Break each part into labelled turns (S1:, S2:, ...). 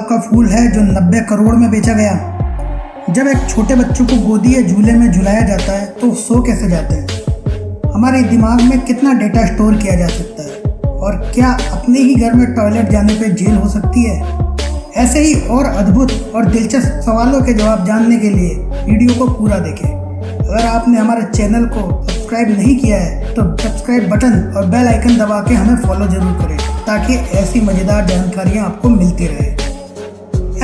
S1: का फूल है जो 90 करोड़ में बेचा गया। जब एक छोटे बच्चों को गोदी या झूले में झुलाया जाता है तो सो कैसे जाते हैं। हमारे दिमाग में कितना डेटा स्टोर किया जा सकता है और क्या अपने ही घर में टॉयलेट जाने पे जेल हो सकती है। ऐसे ही और अद्भुत और दिलचस्प सवालों के जवाब जानने के लिए वीडियो को पूरा देखें। अगर आपने हमारे चैनल को सब्सक्राइब नहीं किया है तो सब्सक्राइब बटन और बेल आइकन दबा के हमें फॉलो जरूर करें ताकि ऐसी मज़ेदार जानकारियाँ आपको मिलती रहे।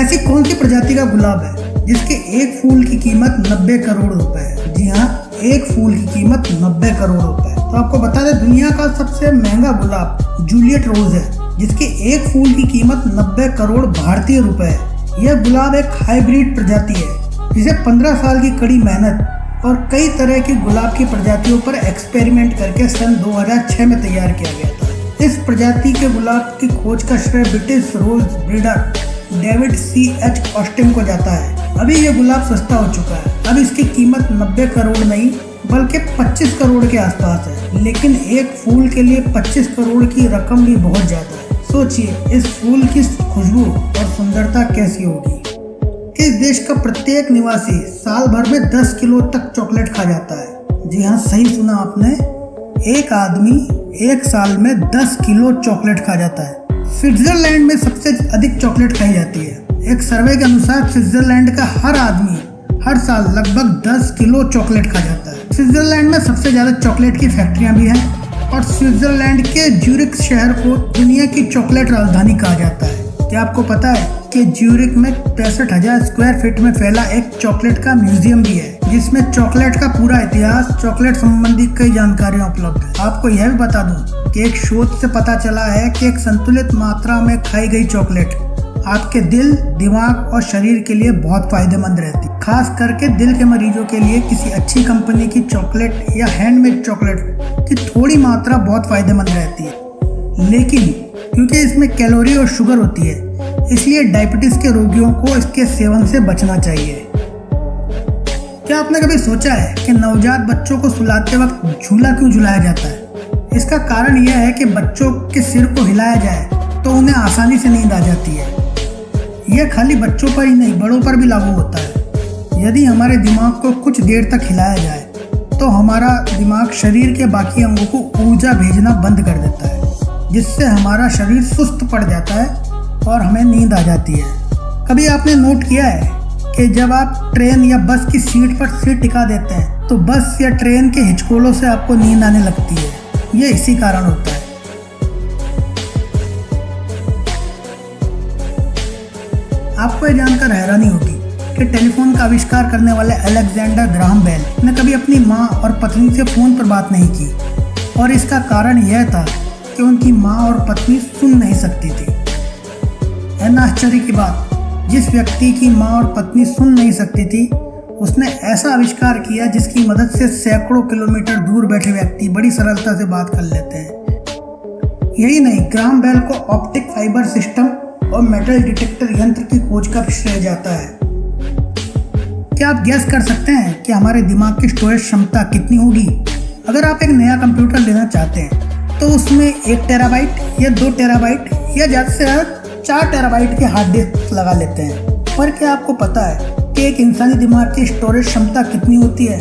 S1: ऐसी कौन सी प्रजाति का गुलाब है जिसके एक फूल की कीमत 90 करोड़ रुपए है। जी हाँ, एक फूल की कीमत 90 करोड़ रुपए है। तो आपको बता दें, दुनिया का सबसे महंगा गुलाब जूलियट रोज है जिसके एक फूल की कीमत 90 करोड़ भारतीय रुपए है। यह गुलाब एक हाइब्रिड प्रजाति है जिसे 15 साल की कड़ी मेहनत और कई तरह की गुलाब की प्रजातियों पर एक्सपेरिमेंट करके सन 2006 में तैयार किया गया था। इस प्रजाति के गुलाब की खोज का श्रेय ब्रिटिश रोज ब्रीडर डेविड C.H. ऑस्टिन को जाता है। अभी ये गुलाब सस्ता हो चुका है। अब इसकी कीमत 90 करोड़ नहीं बल्कि 25 करोड़ के आसपास है। लेकिन एक फूल के लिए 25 करोड़ की रकम भी बहुत ज्यादा है। सोचिए इस फूल की खुशबू और सुंदरता कैसी होगी। इस देश का प्रत्येक निवासी साल भर में 10 किलो तक चॉकलेट खा जाता है। जी हाँ, सही सुना आपने, एक आदमी एक साल में 10 किलो चॉकलेट खा जाता है। स्विट्जरलैंड में सबसे अधिक चॉकलेट खाई जाती है। एक सर्वे के अनुसार स्विट्जरलैंड का हर आदमी हर साल लगभग 10 किलो चॉकलेट खा जाता है। स्विट्जरलैंड में सबसे ज्यादा चॉकलेट की फैक्ट्रियां भी हैं और स्विट्जरलैंड के ज्यूरिख शहर को दुनिया की चॉकलेट राजधानी कहा जाता है। क्या आपको पता है कि ज्यूरिख में 65,000 स्क्वायर फीट में फैला एक चॉकलेट का म्यूजियम भी है जिसमें चॉकलेट का पूरा इतिहास, चॉकलेट संबंधी कई जानकारियां उपलब्ध है। आपको यह भी बता दूं कि एक शोध से पता चला है कि एक संतुलित मात्रा में खाई गई चॉकलेट आपके दिल, दिमाग और शरीर के लिए बहुत फायदेमंद रहती है। खास करके दिल के मरीजों के लिए किसी अच्छी कंपनी की चॉकलेट या हैंडमेड चॉकलेट की थोड़ी मात्रा बहुत फायदेमंद रहती है। लेकिन क्योंकि इसमें कैलोरी और शुगर होती है इसलिए डायबिटीज के रोगियों को इसके सेवन से बचना चाहिए। क्या आपने कभी सोचा है कि नवजात बच्चों को सुलाते वक्त झूला क्यों झुलाया जाता है? इसका कारण यह है कि बच्चों के सिर को हिलाया जाए तो उन्हें आसानी से नींद आ जाती है। यह खाली बच्चों पर ही नहीं बड़ों पर भी लागू होता है। यदि हमारे दिमाग को कुछ देर तक हिलाया जाए तो हमारा दिमाग शरीर के बाकी अंगों को ऊर्जा भेजना बंद कर देता है जिससे हमारा शरीर सुस्त पड़ जाता है और हमें नींद आ जाती है। कभी आपने नोट किया है कि जब आप ट्रेन या बस की सीट पर सिर टिका देते हैं तो बस या ट्रेन के हिचकोलों से आपको नींद आने लगती है। ये इसी कारण होता है। आपको ये जानकर हैरानी होगी कि टेलीफोन का आविष्कार करने वाले अलेक्जेंडर ग्राहम बेल ने कभी अपनी माँ और पत्नी से फोन पर बात नहीं की और इसका कारण यह था कि उनकी माँ और पत्नी सुन नहीं सकती थी। है ना आश्चर्य की बात, जिस व्यक्ति की माँ और पत्नी सुन नहीं सकती थी उसने ऐसा आविष्कार किया जिसकी मदद से सैकड़ों किलोमीटर दूर बैठे व्यक्ति बड़ी सरलता से बात कर लेते हैं। यही नहीं, ग्राहम बेल को ऑप्टिक फाइबर सिस्टम और मेटल डिटेक्टर यंत्र की खोज का श्रेय जाता है। क्या आप गैस कर सकते हैं कि हमारे दिमाग की स्टोरेज क्षमता कितनी होगी? अगर आप एक नया कंप्यूटर लेना चाहते हैं तो उसमें 1 टेराबाइट या 2 टेराबाइट या ज़्यादा से ज़्यादा 4 टेराबाइट के हार्ड डिस्क लगा लेते हैं। पर क्या आपको पता है कि एक इंसानी दिमाग की स्टोरेज क्षमता कितनी होती है?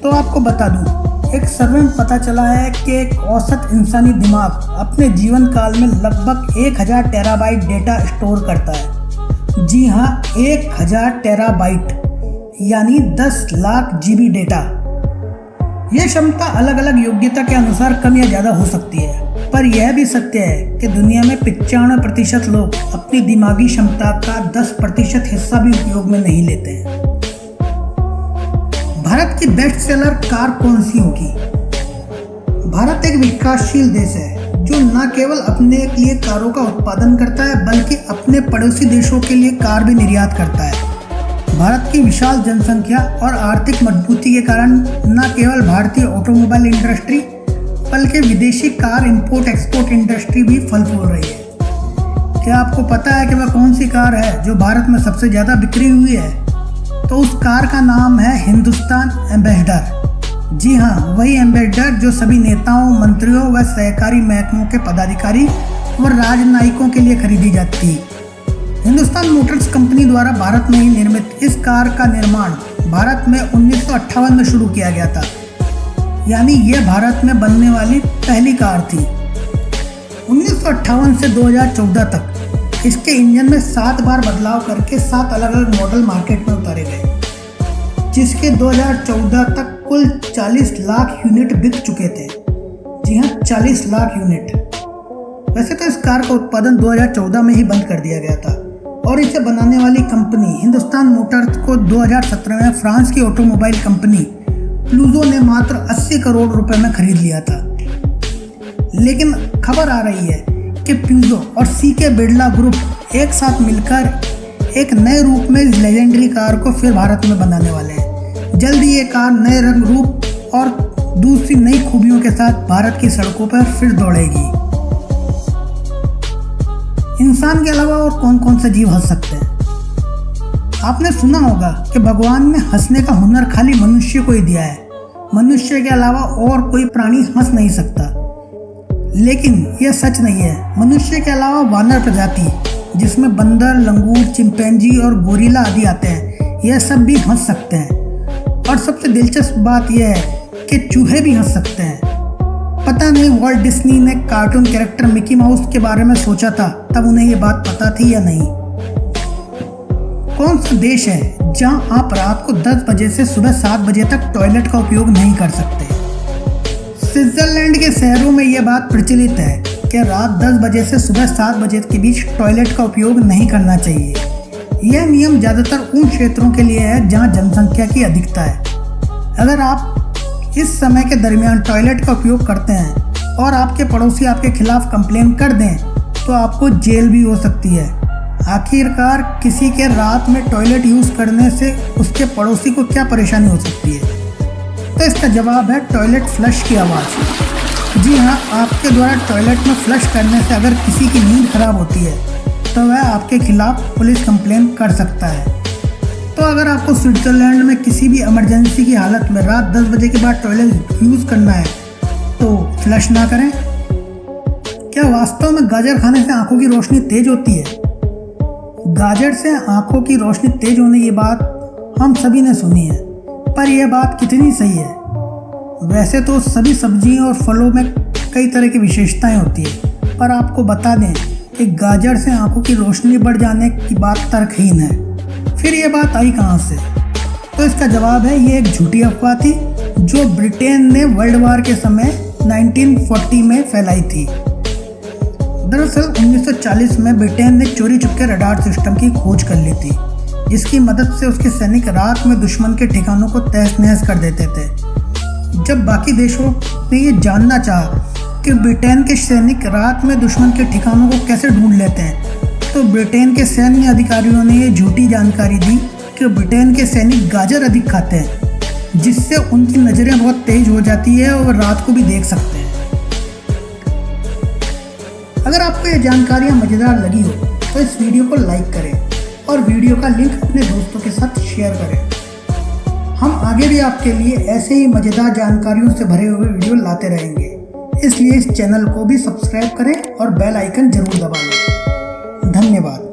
S1: तो आपको बता दूं, एक सर्वे में पता चला है कि एक औसत इंसानी दिमाग अपने जीवन काल में लगभग 1000 टेराबाइट डेटा स्टोर करता है। जी हाँ, 1000 टेराबाइट यानी 10 लाख जीबी डेटा। यह क्षमता अलग अलग योग्यता के अनुसार कम या ज़्यादा हो सकती है, पर यह भी सत्य है कि दुनिया में 95% लोग अपनी दिमागी क्षमता का 10% हिस्सा भी उपयोग में नहीं लेते हैं। भारत की बेस्ट सेलर कार कौन सी होगी? भारत एक विकासशील देश है जो न केवल अपने लिए कारों का उत्पादन करता है बल्कि अपने पड़ोसी देशों के लिए कार भी निर्यात करता है। भारत की विशाल जनसंख्या और आर्थिक मजबूती के कारण न केवल भारतीय ऑटोमोबाइल इंडस्ट्री बल्कि विदेशी कार इंपोर्ट एक्सपोर्ट इंडस्ट्री भी फल फूल रही है। क्या आपको पता है कि वह कौन सी कार है जो भारत में सबसे ज़्यादा बिक्री हुई है? तो उस कार का नाम है हिंदुस्तान एम्बेसडर। जी हाँ, वही एम्बेसडर जो सभी नेताओं, मंत्रियों व सहकारी महकमों के पदाधिकारी और राजनयिकों के लिए खरीदी जाती है। हिंदुस्तान मोटर्स कंपनी द्वारा भारत में ही निर्मित इस कार का निर्माण भारत में 1958 में शुरू किया गया था, यानी यह भारत में बनने वाली पहली कार थी। 1958 से 2014 तक इसके इंजन में 7 बार बदलाव करके 7 अलग अलग मॉडल मार्केट में उतारे गए, जिसके 2014 तक कुल 40 लाख यूनिट बिक चुके थे। जी हाँ, 40 लाख यूनिट। वैसे तो इस कार का उत्पादन 2014 में ही बंद कर दिया गया था और इसे बनाने वाली कंपनी हिंदुस्तान मोटर्स को 2017 में फ्रांस की ऑटोमोबाइल कंपनी प्यूजो ने मात्र 80 करोड़ रुपए में खरीद लिया था। लेकिन खबर आ रही है कि प्यूजो और सीके बिरला ग्रुप एक साथ मिलकर एक नए रूप में इस लेजेंडरी कार को फिर भारत में बनाने वाले हैं। जल्द ही ये कार नए रंग, रूप और दूसरी नई खूबियों के साथ भारत की सड़कों पर फिर दौड़ेगी। इंसान के अलावा और कौन कौन से जीव हंस सकते हैं? आपने सुना होगा कि भगवान ने हंसने का हुनर खाली मनुष्य को ही दिया है। मनुष्य के अलावा और कोई प्राणी हंस नहीं सकता। लेकिन यह सच नहीं है। मनुष्य के अलावा वानर प्रजाति, जिसमें बंदर, लंगूर, चिंपैंजी और गोरिल्ला आदि आते हैं, यह सब भी हंस सकते हैं। और सबसे दिलचस्प बात यह है कि चूहे भी हंस सकते हैं। पता नहीं वॉल्ट डिज्नी ने कार्टून कैरेक्टर मिकी माउस के बारे में सोचा था तब उन्हें ये बात पता थी या नहीं? कौन सा देश है जहां आप रात को 10 बजे से सुबह 7 बजे तक टॉयलेट का उपयोग नहीं कर सकते? स्विट्जरलैंड के शहरों में यह बात प्रचलित है कि रात 10 बजे से सुबह 7 बजे के बीच टॉयलेट का उपयोग नहीं करना चाहिए। यह नियम ज़्यादातर उन क्षेत्रों के लिए है जहां जनसंख्या की अधिकता है। अगर आप इस समय के दरमियान टॉयलेट का उपयोग करते हैं और आपके पड़ोसी आपके खिलाफ कंप्लेन कर दें तो आपको जेल भी हो सकती है। आखिरकार किसी के रात में टॉयलेट यूज़ करने से उसके पड़ोसी को क्या परेशानी हो सकती है? तो इसका जवाब है टॉयलेट फ्लश की आवाज़। जी हाँ, आपके द्वारा टॉयलेट में फ्लश करने से अगर किसी की नींद खराब होती है तो वह आपके खिलाफ पुलिस कंप्लेन कर सकता है। तो अगर आपको स्विट्जरलैंड में किसी भी इमरजेंसी की हालत में रात 10 बजे के बाद टॉयलेट यूज़ करना है तो फ्लश ना करें। क्या वास्तव में गाजर खाने से आंखों की रोशनी तेज होती है? गाजर से आंखों की रोशनी तेज होने की बात हम सभी ने सुनी है, पर यह बात कितनी सही है? वैसे तो सभी सब्जियों और फलों में कई तरह की विशेषताएं होती है, पर आपको बता दें कि गाजर से आंखों की रोशनी बढ़ जाने की बात तर्कहीन है। फिर ये बात आई कहाँ से? तो इसका जवाब है ये एक झूठी अफवाह थी जो ब्रिटेन ने वर्ल्ड वार के समय 1940 में फैलाई थी। दरअसल 1940 में ब्रिटेन ने चोरी छुपके रडार सिस्टम की खोज कर ली थी, जिसकी मदद से उसके सैनिक रात में दुश्मन के ठिकानों को तहस नहस कर देते थे। जब बाकी देशों ने ये जानना चाहा कि ब्रिटेन के सैनिक रात में दुश्मन के ठिकानों को कैसे ढूंढ लेते हैं, तो ब्रिटेन के सैन्य अधिकारियों ने ये झूठी जानकारी दी कि ब्रिटेन के सैनिक गाजर अधिक खाते हैं, जिससे उनकी नज़रें बहुत तेज हो जाती है और रात को भी देख सकते हैं। अगर आपको ये जानकारियाँ मज़ेदार लगी हो तो इस वीडियो को लाइक करें और वीडियो का लिंक अपने दोस्तों के साथ शेयर करें। हम आगे भी आपके लिए ऐसे ही मज़ेदार जानकारियों से भरे हुए वीडियो लाते रहेंगे, इसलिए इस चैनल को भी सब्सक्राइब करें और बेल आइकन जरूर दबा लें। धन्यवाद।